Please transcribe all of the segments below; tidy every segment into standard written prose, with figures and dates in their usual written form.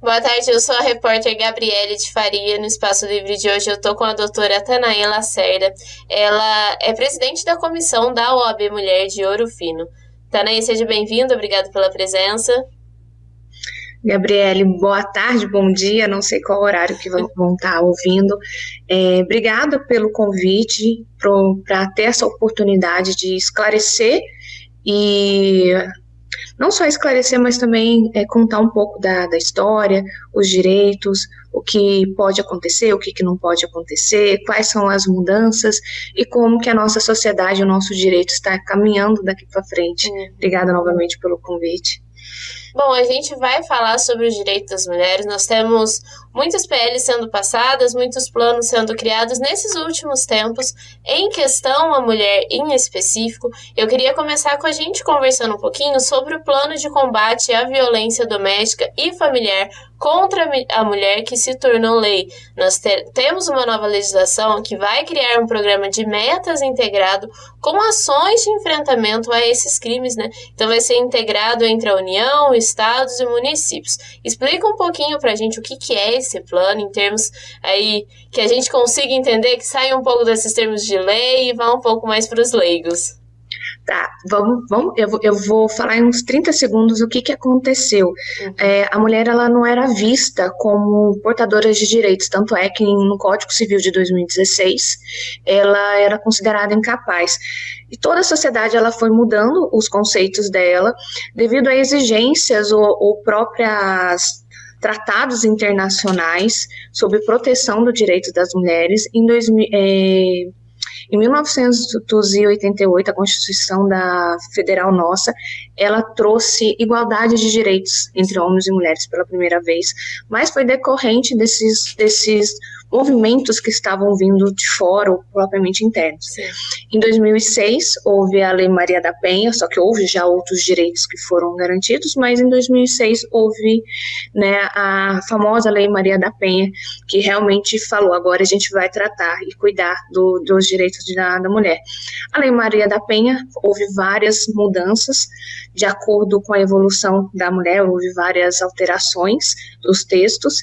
Boa tarde, eu sou a repórter Gabriele de Faria. No Espaço Livre de hoje eu tô com a doutora Tanaê Lacerda. Ela é presidente da comissão da OAB Mulher de Ouro Fino. Tanaê, seja bem-vinda, obrigado pela presença. Gabriele, boa tarde, bom dia, não sei qual horário que vão estar ouvindo. Obrigada pelo convite, para ter essa oportunidade de esclarecer e não só esclarecer, mas também contar um pouco da história, os direitos, o que pode acontecer, o que não pode acontecer, quais são as mudanças e como que a nossa sociedade, o nosso direito está caminhando daqui para frente. Obrigada novamente pelo convite. Bom, a gente vai falar sobre os direitos das mulheres. Nós temos muitas PLs sendo passadas, muitos planos sendo criados nesses últimos tempos. Em questão a mulher em específico, eu queria começar com a gente conversando um pouquinho sobre o plano de combate à violência doméstica e familiar contra a mulher que se tornou lei. Nós temos uma nova legislação que vai criar um programa de metas integrado com ações de enfrentamento a esses crimes, né? Então vai ser integrado entre a União, estados e municípios. Explica um pouquinho pra gente o que é esse plano, em termos aí que a gente consiga entender, que saia um pouco desses termos de lei e vá um pouco mais para os leigos. Tá, eu vou falar em uns 30 segundos o que aconteceu. A mulher, ela não era vista como portadora de direitos, tanto é que no Código Civil de 2016, ela era considerada incapaz. E toda a sociedade, ela foi mudando os conceitos dela, devido a exigências ou próprias tratados internacionais sobre proteção do direito das mulheres. Em 1988, a Constituição Federal nossa, ela trouxe igualdade de direitos entre homens e mulheres pela primeira vez, mas foi decorrente desses movimentos que estavam vindo de fora ou propriamente internos. Sim. Em 2006, houve a Lei Maria da Penha, só que houve já outros direitos que foram garantidos, mas em 2006 houve, né, a famosa Lei Maria da Penha, que realmente falou, agora a gente vai tratar e cuidar dos direitos da mulher. A Lei Maria da Penha, houve várias mudanças de acordo com a evolução da mulher, houve várias alterações dos textos,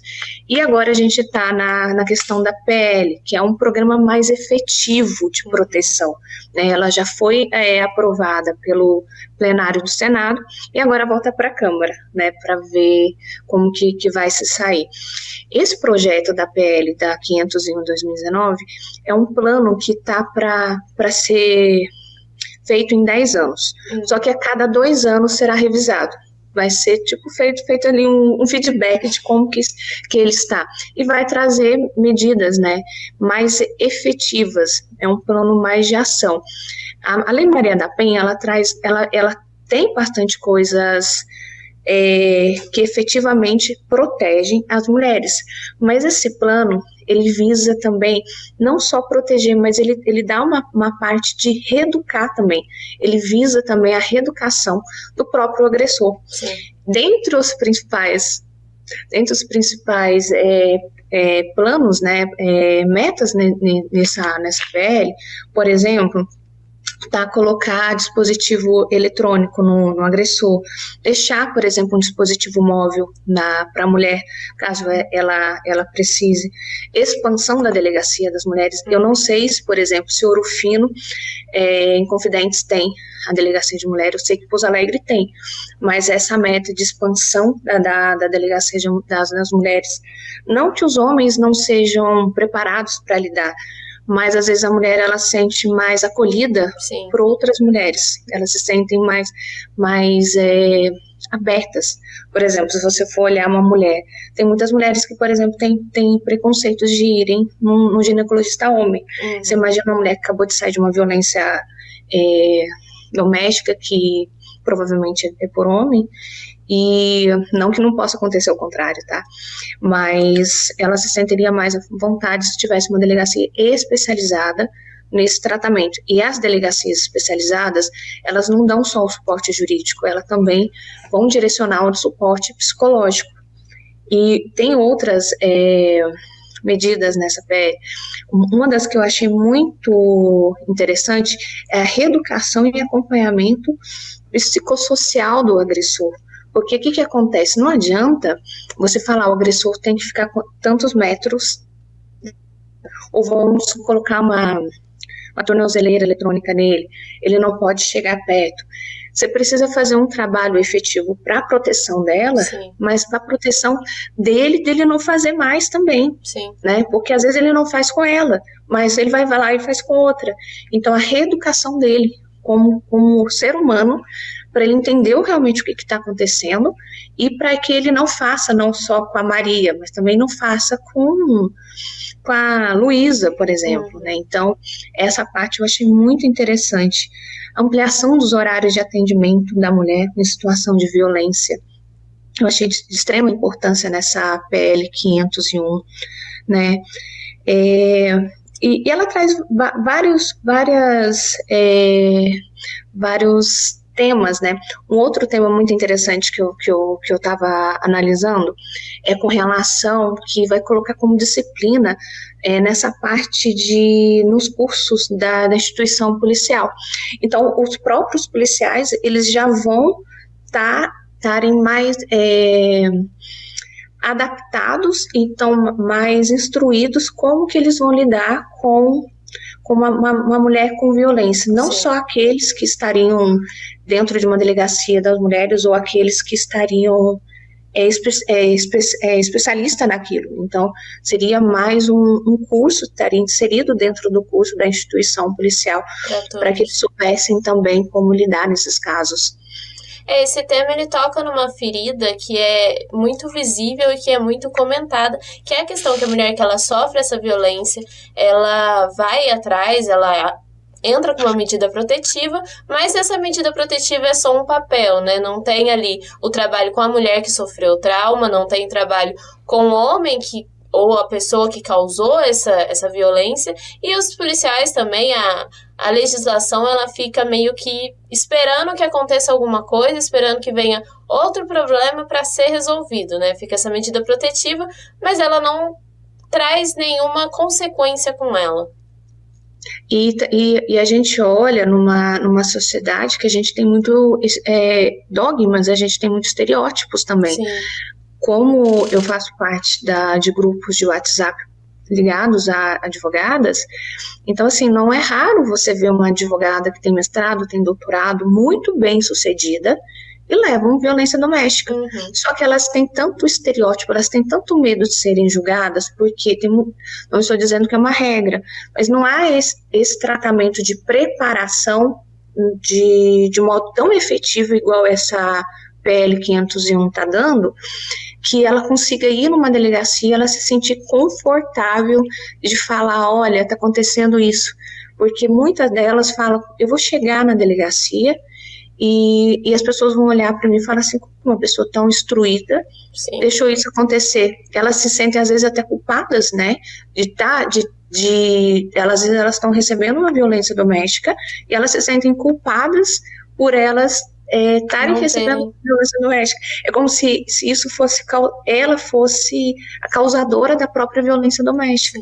e agora a gente está na questão da PL, que é um programa mais efetivo de proteção, né? Ela já foi aprovada pelo plenário do Senado, e agora volta para a Câmara, né, para ver como que vai se sair. Esse projeto da PL, da 501/2019, é um plano que está para ser feito em 10 anos, só que a cada 2 anos será revisado. Vai ser feito ali um feedback de como que ele está, e vai trazer medidas, né, mais efetivas, é um plano mais de ação. A Lei Maria da Penha, ela tem bastante coisas que efetivamente protegem as mulheres, mas esse plano, ele visa também não só proteger, mas ele dá uma parte de reeducar também, ele visa também a reeducação do próprio agressor. Sim. Dentre os principais planos, né, metas nessa PL, por exemplo, colocar dispositivo eletrônico no agressor, deixar, por exemplo, um dispositivo móvel para a mulher, caso ela precise, expansão da delegacia das mulheres. Eu não sei se, por exemplo, se Ouro Fino, em Confidentes tem a delegacia de mulher, eu sei que Pouso Alegre tem, mas essa meta de expansão da delegacia das mulheres, não que os homens não sejam preparados para lidar, mas às vezes a mulher, ela se sente mais acolhida. Sim. Por outras mulheres, elas se sentem mais abertas. Por exemplo, se você for olhar uma mulher, tem muitas mulheres que, por exemplo, têm preconceitos de irem num ginecologista homem. Você imagina uma mulher que acabou de sair de uma violência doméstica, que provavelmente é por homem, e não que não possa acontecer o contrário, tá? Mas ela se sentiria mais à vontade se tivesse uma delegacia especializada nesse tratamento. E as delegacias especializadas, elas não dão só o suporte jurídico, elas também vão direcionar o suporte psicológico. E tem outras medidas nessa PL. Uma das que eu achei muito interessante é a reeducação e acompanhamento psicossocial do agressor, Porque o que, que acontece? Não adianta você falar o agressor tem que ficar com tantos metros, ou vamos colocar uma tornozeleira eletrônica nele, ele não pode chegar perto. Você precisa fazer um trabalho efetivo para a proteção dela, Sim. mas para a proteção dele não fazer mais também, Sim. né? Porque às vezes ele não faz com ela, mas ele vai lá e faz com outra. Então a reeducação dele como ser humano, para ele entender realmente o que está acontecendo e para que ele não faça não só com a Maria, mas também não faça com a Luísa, por exemplo, né? Então, essa parte eu achei muito interessante. A ampliação dos horários de atendimento da mulher em situação de violência. Eu achei de extrema importância nessa PL 501, né? E ela traz vários temas, né? Um outro tema muito interessante que eu estava analisando é com relação que vai colocar como disciplina nessa parte nos cursos da instituição policial. Então, os próprios policiais, eles já vão estarem mais adaptados, então mais instruídos como que eles vão lidar com uma mulher com violência, não Sim. só aqueles que estariam dentro de uma delegacia das mulheres ou aqueles que estariam especialista naquilo. Então, seria mais um curso, estaria inserido dentro do curso da instituição policial, para que eles soubessem também como lidar nesses casos. Esse tema ele toca numa ferida que é muito visível e que é muito comentada, que é a questão que a mulher que ela sofre essa violência, ela vai atrás, ela entra com uma medida protetiva, mas essa medida protetiva é só um papel, né? Não tem ali o trabalho com a mulher que sofreu trauma, não tem trabalho com o homem ou a pessoa que causou essa violência, e os policiais também, a legislação, ela fica meio que esperando que aconteça alguma coisa, esperando que venha outro problema para ser resolvido, né? Fica essa medida protetiva, mas ela não traz nenhuma consequência com ela. E a gente olha numa sociedade que a gente tem muito dogmas, a gente tem muitos estereótipos também. Sim. Como eu faço parte de grupos de WhatsApp ligados a advogadas, então, assim, não é raro você ver uma advogada que tem mestrado, tem doutorado, muito bem sucedida, e levam violência doméstica. Uhum. Só que elas têm tanto estereótipo, elas têm tanto medo de serem julgadas, porque não estou dizendo que é uma regra, mas não há esse tratamento de preparação de modo tão efetivo igual essa PL 501 está dando, que ela consiga ir numa delegacia, ela se sentir confortável de falar, olha, está acontecendo isso. Porque muitas delas falam, eu vou chegar na delegacia e as pessoas vão olhar para mim e falar assim, como uma pessoa tão instruída deixou isso acontecer. Elas se sentem, às vezes, até culpadas, né, elas estão recebendo uma violência doméstica e elas se sentem culpadas por elas estarem recebendo violência doméstica. É como se isso fosse, ela fosse a causadora da própria violência doméstica.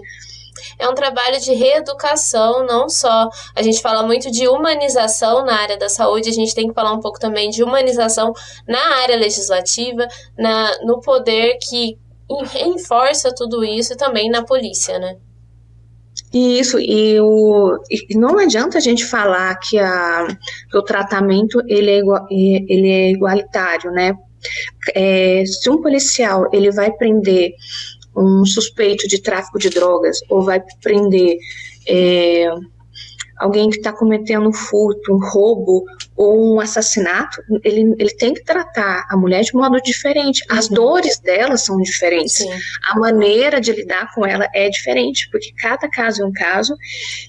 É um trabalho de reeducação, não só. A gente fala muito de humanização na área da saúde, a gente tem que falar um pouco também de humanização na área legislativa, no poder que reforça tudo isso e também na polícia, né? Isso, e não adianta a gente falar que o tratamento ele é igualitário, né? Se um policial ele vai prender um suspeito de tráfico de drogas ou vai prender alguém que está cometendo um furto, um roubo ou um assassinato, ele tem que tratar a mulher de modo diferente. As dores dela são diferentes. Sim. A maneira de lidar com ela é diferente, porque cada caso é um caso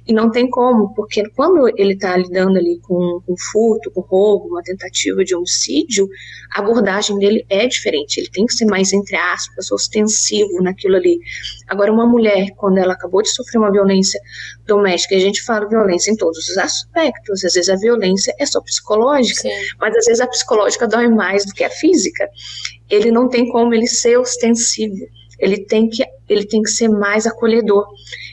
e não tem como, porque quando ele está lidando ali com furto, com roubo, uma tentativa de homicídio, a abordagem dele é diferente. Ele tem que ser mais, entre aspas, ostensivo naquilo ali. Agora, uma mulher, quando ela acabou de sofrer uma violência doméstica, a gente fala violência em todos os aspectos, às vezes a violência é só psicológica, Sim. mas às vezes a psicológica dói mais do que a física. Ele não tem como ele ser ostensivo, ele tem que ser mais acolhedor,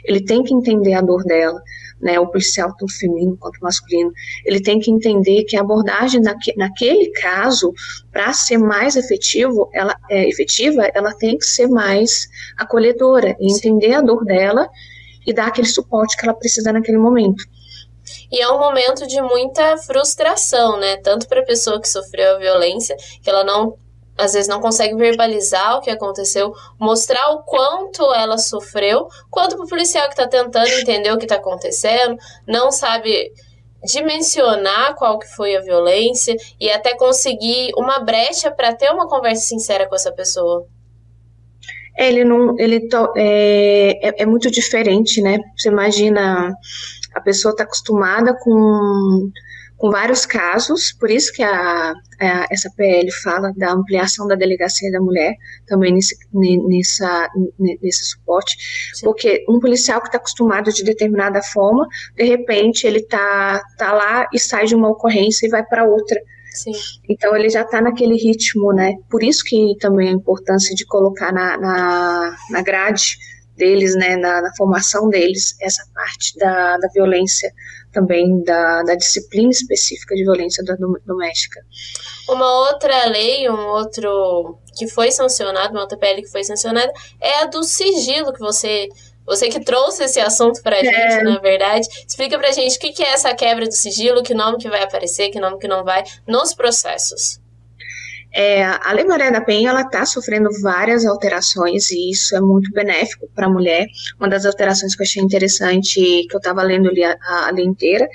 ele tem que entender a dor dela, né, o policial tanto feminino quanto masculino, ele tem que entender que a abordagem naquele caso, para ser mais efetiva, ela tem que ser mais acolhedora, e entender a dor dela e dar aquele suporte que ela precisa naquele momento. E é um momento de muita frustração, né? Tanto para a pessoa que sofreu a violência, que ela às vezes não consegue verbalizar o que aconteceu, mostrar o quanto ela sofreu, quanto para o policial que está tentando entender o que está acontecendo, não sabe dimensionar qual que foi a violência e até conseguir uma brecha para ter uma conversa sincera com essa pessoa. É muito diferente, né? Você imagina, a pessoa está acostumada com vários casos, por isso que essa PL fala da ampliação da delegacia da mulher, também nesse suporte. Sim. Porque um policial que está acostumado de determinada forma, de repente ele tá lá e sai de uma ocorrência e vai para outra. Sim. Então ele já está naquele ritmo, né? Por isso que também a importância de colocar na grade deles, né, na formação deles, essa parte da violência, também da disciplina específica de violência doméstica. Uma outra lei, uma outra PL que foi sancionada, é a do sigilo, que você que trouxe esse assunto pra gente, na verdade. Explica pra gente o que é essa quebra do sigilo, que nome que vai aparecer, que nome que não vai, nos processos. A Lei Maria da Penha, ela está sofrendo várias alterações e isso é muito benéfico para a mulher. Uma das alterações que eu achei interessante, que eu estava lendo ali a lei inteira,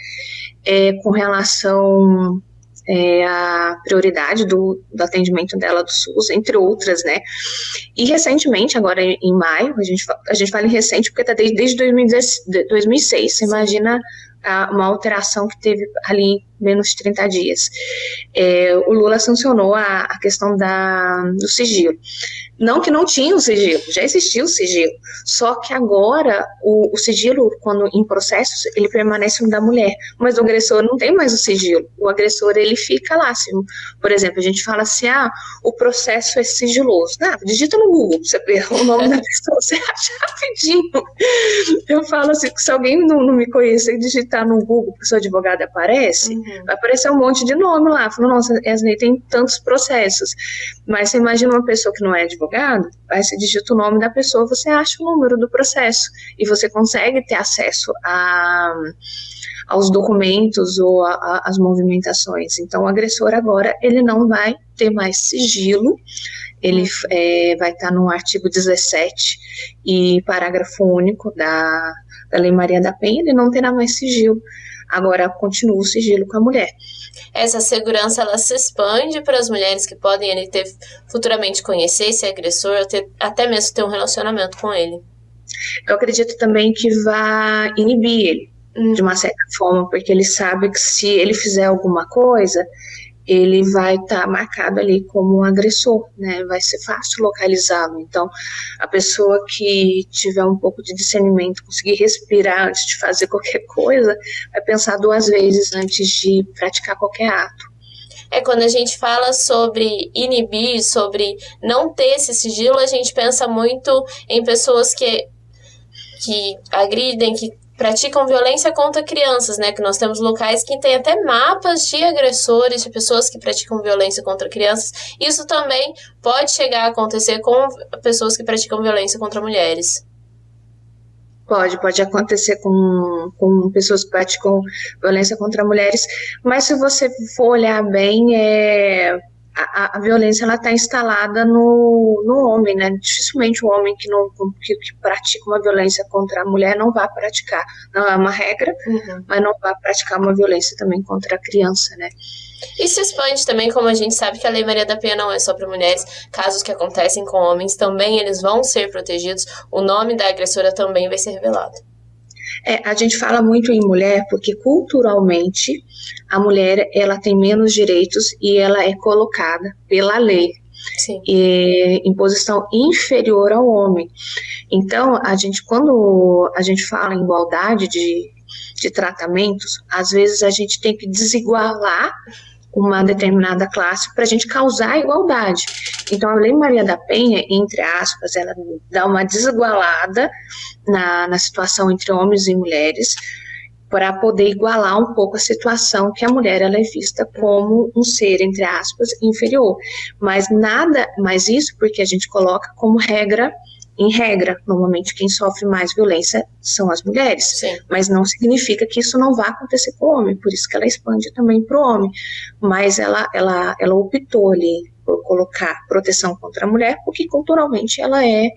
é com relação à prioridade do atendimento dela do SUS, entre outras, né? E recentemente, agora em maio, a gente fala em recente porque está desde 2006, você imagina uma alteração que teve ali em menos de 30 dias. O Lula sancionou a questão do sigilo. Não que não tinha o sigilo, já existia o sigilo, só que agora o sigilo, quando em processos, ele permanece no da mulher, mas o agressor não tem mais o sigilo, o agressor ele fica lá, assim, por exemplo, a gente fala assim, o processo é sigiloso, digita no Google, você vê o nome da pessoa, você acha rapidinho. Eu falo assim, que se alguém não me conhecer e digitar no Google que seu advogado aparece, vai aparecer um monte de nome lá, falando, nossa, Yasney tem tantos processos, mas você imagina uma pessoa que não é advogado, aí você digita o nome da pessoa, você acha o número do processo e você consegue ter acesso aos documentos ou às movimentações. Então, o agressor agora, ele não vai ter mais sigilo, ele vai estar no artigo 17 e parágrafo único da Lei Maria da Penha, ele não terá mais sigilo. Agora, continua o sigilo com a mulher. Essa segurança, ela se expande para as mulheres que podem futuramente conhecer esse agressor, até mesmo ter um relacionamento com ele. Eu acredito também que vai inibir ele, de uma certa forma, porque ele sabe que se ele fizer alguma coisa, ele vai estar marcado ali como um agressor, né? Vai ser fácil localizá-lo. Então, a pessoa que tiver um pouco de discernimento, conseguir respirar antes de fazer qualquer coisa, vai pensar 2 vezes antes de praticar qualquer ato. Quando a gente fala sobre inibir, sobre não ter esse sigilo, a gente pensa muito em pessoas que agridem, que praticam violência contra crianças, né? Que nós temos locais que tem até mapas de agressores, de pessoas que praticam violência contra crianças. Isso também pode chegar a acontecer com pessoas que praticam violência contra mulheres. Pode acontecer com pessoas que praticam violência contra mulheres, mas se você for olhar bem, a violência ela está instalada no homem, né? Dificilmente o homem que pratica uma violência contra a mulher não vai praticar, não é uma regra, mas não vai praticar uma violência também contra a criança, né? E se expande também, como a gente sabe que a Lei Maria da Penha não é só para mulheres, casos que acontecem com homens também eles vão ser protegidos, o nome da agressora também vai ser revelado. A gente fala muito em mulher porque culturalmente a mulher ela tem menos direitos e ela é colocada pela lei em posição inferior ao homem. Então, quando a gente fala em igualdade de tratamentos, às vezes a gente tem que desigualar uma determinada classe para a gente causar igualdade. Então, a Lei Maria da Penha, entre aspas, ela dá uma desigualada na situação entre homens e mulheres, para poder igualar um pouco a situação que a mulher ela é vista como um ser, entre aspas, inferior. Mas isso porque a gente coloca como regra, em regra, normalmente quem sofre mais violência são as mulheres. Sim. Mas não significa que isso não vá acontecer com o homem, por isso que ela expande também para o homem. Mas ela optou ali por colocar proteção contra a mulher, porque culturalmente ela é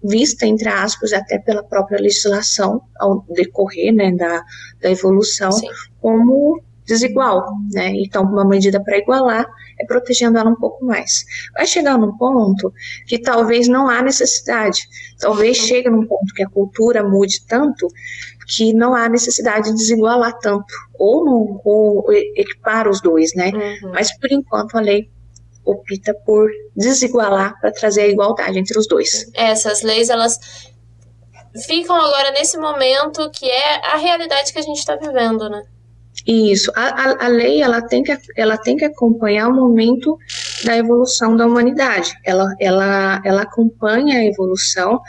vista, entre aspas, até pela própria legislação, ao decorrer, né, da evolução, Sim. como desigual, né? Então, uma medida para igualar é protegendo ela um pouco mais. Vai chegar num ponto que talvez não há necessidade, talvez chegue num ponto que a cultura mude tanto que não há necessidade de desigualar tanto, ou equipar os dois, né? Mas, por enquanto, a lei opta por desigualar para trazer a igualdade entre os dois. Essas leis, elas ficam agora nesse momento que é a realidade que a gente está vivendo, né? Isso, a lei ela tem que acompanhar o momento da evolução da humanidade, ela acompanha a evolução,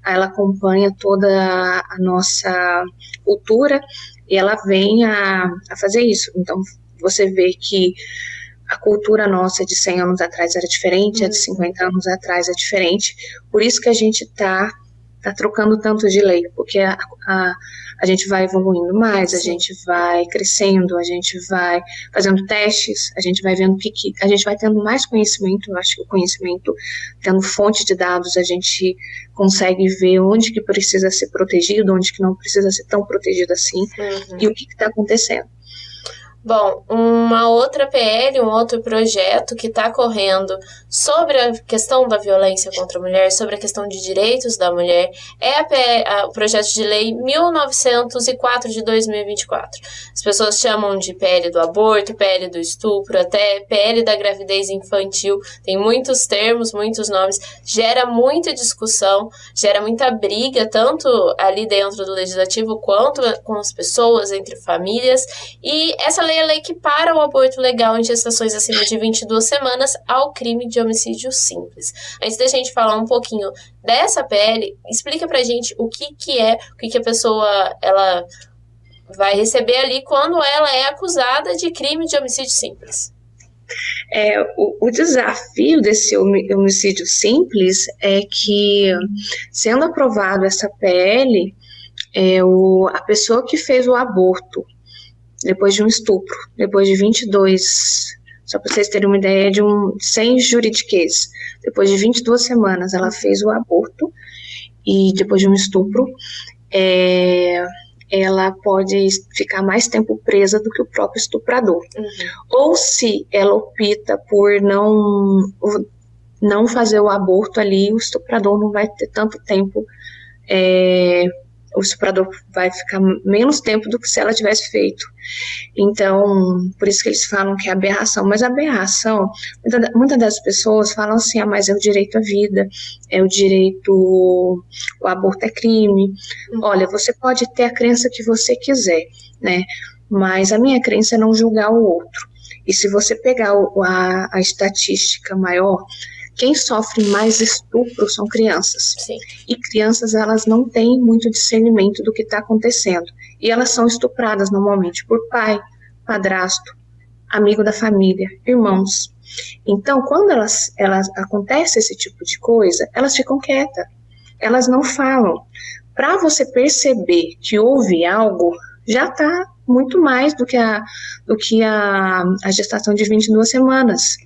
ela acompanha toda a nossa cultura e ela vem a fazer isso. Então você vê que a cultura nossa de 100 anos atrás era diferente, a de 50 anos atrás é diferente, por isso que a gente tá trocando tanto de lei, porque a gente vai evoluindo mais, a gente vai crescendo, a gente vai fazendo testes, a gente vai vendo a gente vai tendo mais conhecimento. Eu acho que o conhecimento, tendo fonte de dados, a gente consegue ver onde que precisa ser protegido, onde que não precisa ser tão protegido assim, e o que está acontecendo. Bom, uma outra PL, um outro projeto que está correndo sobre a questão da violência contra a mulher, sobre a questão de direitos da mulher, é o projeto de lei 1904 de 2024. As pessoas chamam de PL do aborto, PL do estupro, até PL da gravidez infantil. Tem muitos termos, muitos nomes, gera muita discussão, gera muita briga, tanto ali dentro do legislativo quanto com as pessoas, entre famílias. E essa lei é a lei que para o aborto legal em gestações acima de 22 semanas ao crime de homicídio simples. Antes da gente falar um pouquinho dessa PL, explica pra gente o que é, o que a pessoa ela vai receber ali quando ela é acusada de crime de homicídio simples. O desafio desse homicídio simples é que, sendo aprovado essa PL, a pessoa que fez o aborto depois de um estupro, depois de 22, só para vocês terem uma ideia, sem juridiquês, depois de 22 semanas ela fez o aborto, e depois de um estupro, ela pode ficar mais tempo presa do que o próprio estuprador. Ou se ela opta por não fazer o aborto ali, o estuprador não vai ter tanto tempo, o estuprador vai ficar menos tempo do que se ela tivesse feito. Então, por isso que eles falam que é aberração. Mas a aberração, muitas das pessoas falam assim, mas é o direito à vida, é o direito, o aborto é crime. Olha, você pode ter a crença que você quiser, né? Mas a minha crença é não julgar o outro. E se você pegar a estatística maior, quem sofre mais estupro são crianças. Sim. E crianças, elas não têm muito discernimento do que está acontecendo. E elas são estupradas normalmente por pai, padrasto, amigo da família, irmãos. Então, quando elas acontece esse tipo de coisa, elas ficam quietas. Elas não falam. Para você perceber que houve algo, já está muito mais do que a gestação de 22 semanas.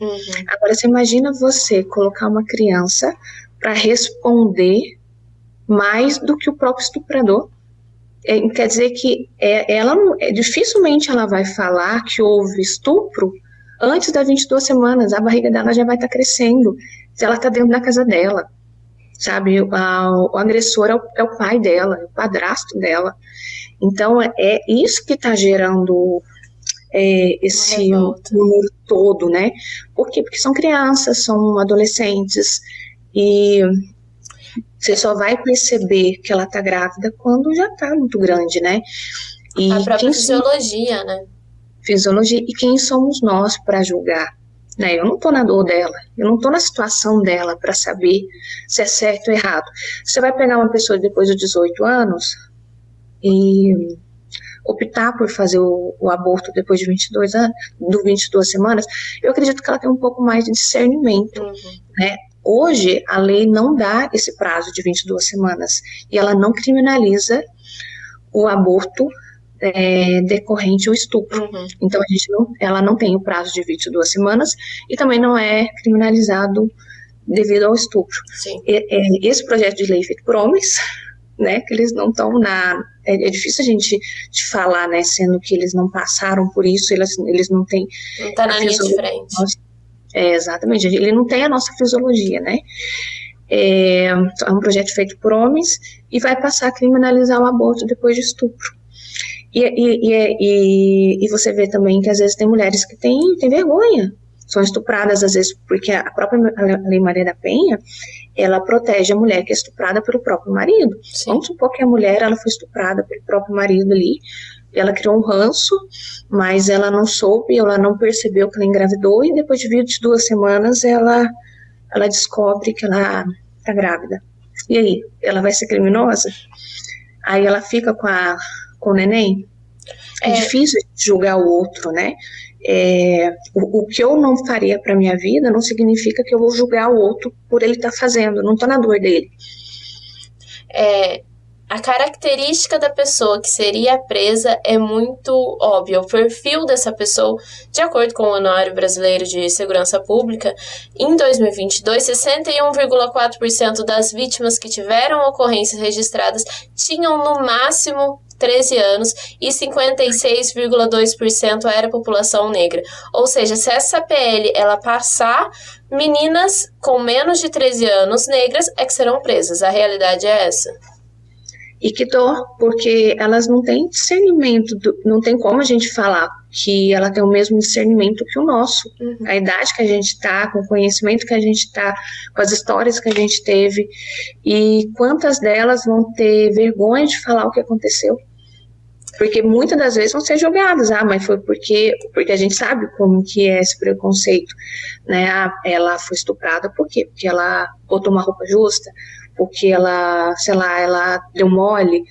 Agora, você imagina você colocar uma criança para responder mais do que o próprio estuprador. Quer dizer que dificilmente ela vai falar que houve estupro antes das 22 semanas. A barriga dela já vai estar crescendo, se ela está dentro da casa dela. Sabe, o agressor é o pai dela, é o padrasto dela. Então, é isso que está gerando esse número todo, né? Por quê? Porque são crianças, são adolescentes, e você só vai perceber que ela está grávida quando já está muito grande, né? E a própria fisiologia, né? Fisiologia. E quem somos nós para julgar? Né? Eu não estou na dor dela, eu não estou na situação dela para saber se é certo ou errado. Você vai pegar uma pessoa depois dos 18 anos, optar por fazer o aborto depois de 22 semanas, eu acredito que ela tem um pouco mais de discernimento, né? Hoje, a lei não dá esse prazo de 22 semanas e ela não criminaliza o aborto decorrente ao estupro. Então, ela não tem o prazo de 22 semanas e também não é criminalizado devido ao estupro. Esse projeto de lei feito por homens, né, que eles não estão é difícil a gente de falar, né, sendo que eles não passaram por isso, eles não têm... Não está na linha de frente. Exatamente, ele não tem a nossa fisiologia, né? É um projeto feito por homens e vai passar a criminalizar o aborto depois de estupro. E você vê também que às vezes tem mulheres que têm vergonha, são estupradas às vezes porque a própria Lei Maria da Penha, ela protege a mulher que é estuprada pelo próprio marido. Vamos supor que a mulher ela foi estuprada pelo próprio marido ali, ela criou um ranço, mas ela não soube, ela não percebeu que ela engravidou e depois de 22 semanas ela descobre que ela está grávida. E aí, ela vai ser criminosa? Aí ela fica com o neném? É difícil julgar o outro, né? O que eu não faria para minha vida não significa que eu vou julgar o outro por ele estar fazendo, não estou na dor dele. A característica da pessoa que seria presa é muito óbvia. O perfil dessa pessoa, de acordo com o Anuário Brasileiro de Segurança Pública, em 2022, 61,4% das vítimas que tiveram ocorrências registradas tinham no máximo 13 anos e 56,2% era população negra. Ou seja, se essa PL ela passar, meninas com menos de 13 anos negras é que serão presas. A realidade é essa. E que dor, porque elas não têm discernimento, não tem como a gente falar que ela tem o mesmo discernimento que o nosso. A idade que a gente está, com o conhecimento que a gente está, com as histórias que a gente teve, e quantas delas vão ter vergonha de falar o que aconteceu. Porque muitas das vezes vão ser julgadas, mas foi porque a gente sabe como que é esse preconceito, né? Ela foi estuprada por quê? Porque ela botou uma roupa justa, porque ela, sei lá, ela deu mole,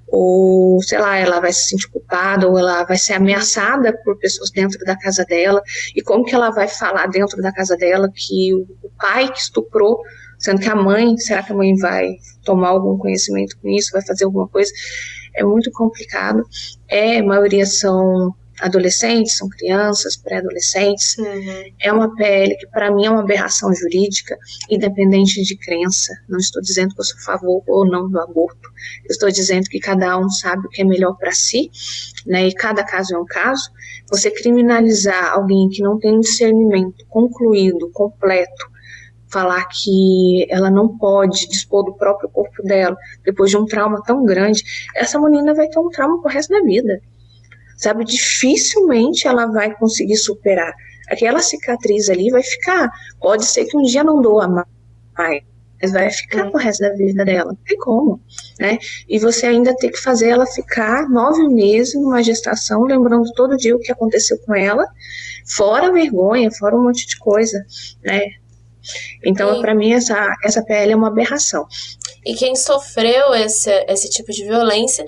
ou, sei lá, ela vai se sentir culpada, ou ela vai ser ameaçada por pessoas dentro da casa dela, e como que ela vai falar dentro da casa dela que o pai que estuprou, sendo que a mãe, será que a mãe vai tomar algum conhecimento com isso, vai fazer alguma coisa? É muito complicado. A maioria são adolescentes, são crianças, pré-adolescentes. É uma PL que para mim é uma aberração jurídica, independente de crença. Não estou dizendo que eu sou a favor ou não do aborto. Eu estou dizendo que cada um sabe o que é melhor para si, né? E cada caso é um caso. Você criminalizar alguém que não tem discernimento concluído, completo, falar que ela não pode dispor do próprio corpo dela depois de um trauma tão grande, essa menina vai ter um trauma pro resto da vida. Sabe, dificilmente ela vai conseguir superar. Aquela cicatriz ali vai ficar, pode ser que um dia não doa mais, mas vai ficar pro resto da vida dela, não tem como, né? E você ainda tem que fazer ela ficar 9 meses numa gestação, lembrando todo dia o que aconteceu com ela, fora a vergonha, fora um monte de coisa, né? Então, para mim, essa PL é uma aberração. E quem sofreu esse tipo de violência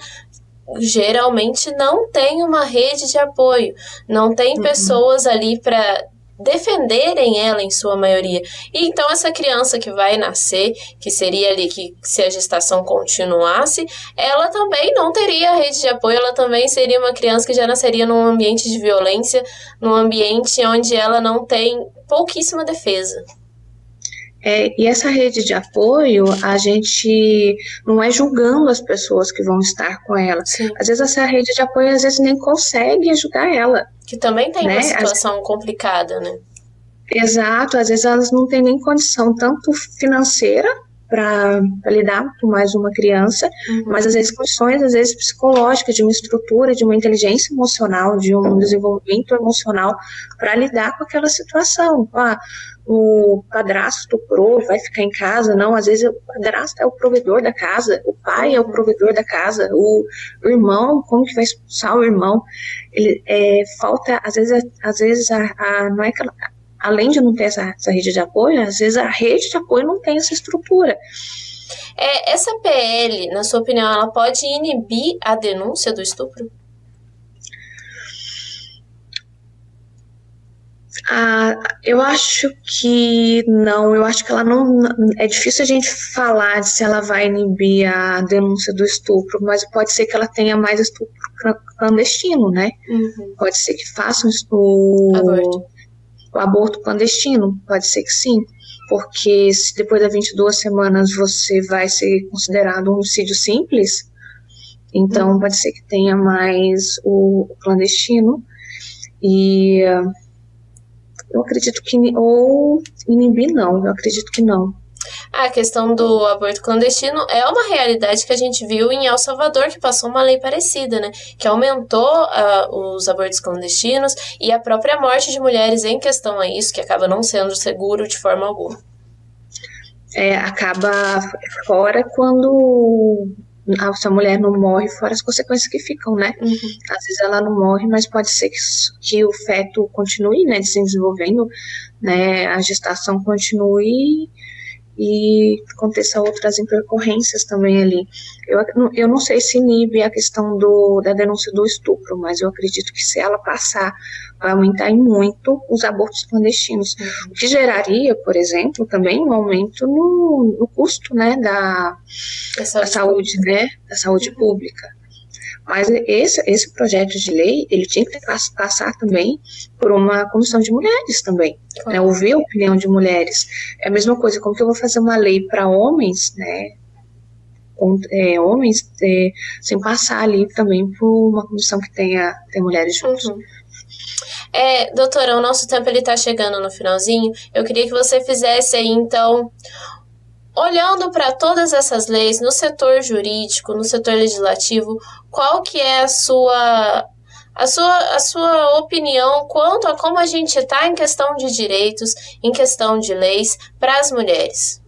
geralmente não tem uma rede de apoio, não tem pessoas ali para defenderem ela em sua maioria. E então essa criança que vai nascer, que seria ali que se a gestação continuasse, ela também não teria rede de apoio, ela também seria uma criança que já nasceria num ambiente de violência, num ambiente onde ela não tem pouquíssima defesa. E essa rede de apoio, a gente não é julgando as pessoas que vão estar com ela. Sim. Às vezes essa rede de apoio, às vezes nem consegue ajudar ela. Que também tem uma situação complicada, né? Exato, às vezes elas não têm nem condição tanto financeira para lidar com mais uma criança, mas às vezes condições, às vezes psicológicas, de uma estrutura, de uma inteligência emocional, de um desenvolvimento emocional para lidar com aquela situação. O padrasto estuprou, vai ficar em casa, não, às vezes o padrasto é o provedor da casa, o pai é o provedor da casa, o irmão, como que vai expulsar o irmão? Falta, às vezes não é que ela, além de não ter essa rede de apoio, às vezes a rede de apoio não tem essa estrutura. Essa PL, na sua opinião, ela pode inibir a denúncia do estupro? Eu acho que não, eu acho que ela não. É difícil a gente falar de se ela vai inibir a denúncia do estupro, mas pode ser que ela tenha mais estupro clandestino, né? Pode ser que façam o aborto clandestino, pode ser que sim, porque se depois das 22 semanas você vai ser considerado um homicídio simples, então pode ser que tenha mais o clandestino. E eu acredito que, ou inibir não, eu acredito que não. A questão do aborto clandestino é uma realidade que a gente viu em El Salvador, que passou uma lei parecida, né? Que aumentou os abortos clandestinos e a própria morte de mulheres em questão a isso, que acaba não sendo seguro de forma alguma. Acaba fora quando a mulher não morre, fora as consequências que ficam, né? Às vezes ela não morre, mas pode ser que o feto continue, né, se desenvolvendo, né, a gestação continue e aconteça outras intercorrências também ali. Eu não sei se inibe a questão da denúncia do estupro, mas eu acredito que se ela passar, vai aumentar em muito os abortos clandestinos, o que geraria, por exemplo, também um aumento no custo, né, da saúde, né, da saúde pública. Mas esse projeto de lei, ele tinha que passar também por uma comissão de mulheres também, né, ouvir a opinião de mulheres. É a mesma coisa, como que eu vou fazer uma lei para homens, né, sem passar ali também por uma comissão que tenha mulheres juntos. Doutora, o nosso tempo está chegando no finalzinho. Eu queria que você fizesse aí, então, olhando para todas essas leis, no setor jurídico, no setor legislativo, qual que é a sua opinião quanto a como a gente está em questão de direitos, em questão de leis para as mulheres?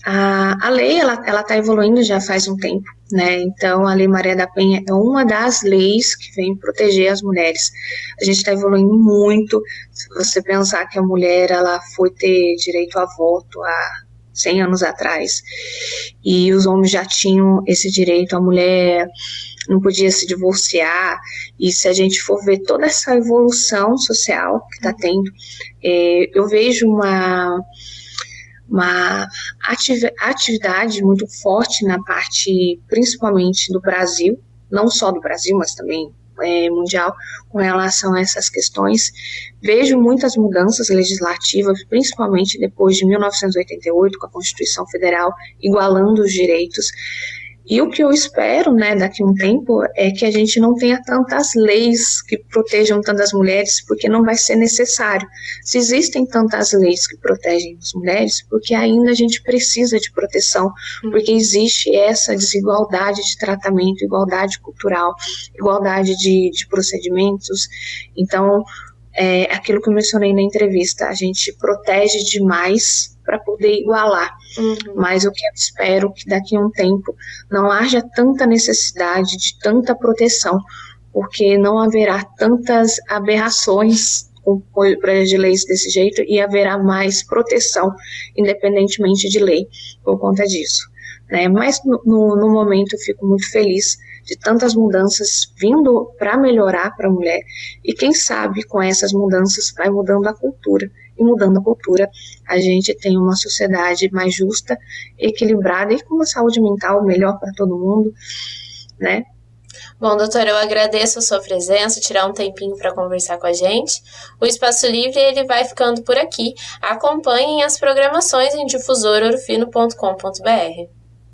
A lei, ela está evoluindo já faz um tempo, né? Então, a Lei Maria da Penha é uma das leis que vem proteger as mulheres. A gente está evoluindo muito. Se você pensar que a mulher, ela foi ter direito a voto há 100 anos atrás, e os homens já tinham esse direito, a mulher não podia se divorciar, e se a gente for ver toda essa evolução social que está tendo, eu vejo uma atividade muito forte na parte, principalmente do Brasil, não só do Brasil, mas também mundial, com relação a essas questões. Vejo muitas mudanças legislativas, principalmente depois de 1988, com a Constituição Federal, igualando os direitos. E o que eu espero, né, daqui a um tempo, é que a gente não tenha tantas leis que protejam tantas mulheres, porque não vai ser necessário. Se existem tantas leis que protegem as mulheres, porque ainda a gente precisa de proteção, porque existe essa desigualdade de tratamento, igualdade cultural, igualdade de procedimentos. Então, aquilo que eu mencionei na entrevista, a gente protege demais para poder igualar. Mas o que eu espero que daqui a um tempo não haja tanta necessidade de tanta proteção, porque não haverá tantas aberrações com projetos de leis desse jeito e haverá mais proteção, independentemente de lei, por conta disso. Né? Mas no momento eu fico muito feliz de tantas mudanças vindo para melhorar para a mulher, e quem sabe com essas mudanças vai mudando a cultura, e mudando a cultura a gente tem uma sociedade mais justa, equilibrada e com uma saúde mental melhor para todo mundo, né? Bom, doutora, eu agradeço a sua presença, tirar um tempinho para conversar com a gente. O Espaço Livre, ele vai ficando por aqui. Acompanhem as programações em difusoraourofino.com.br.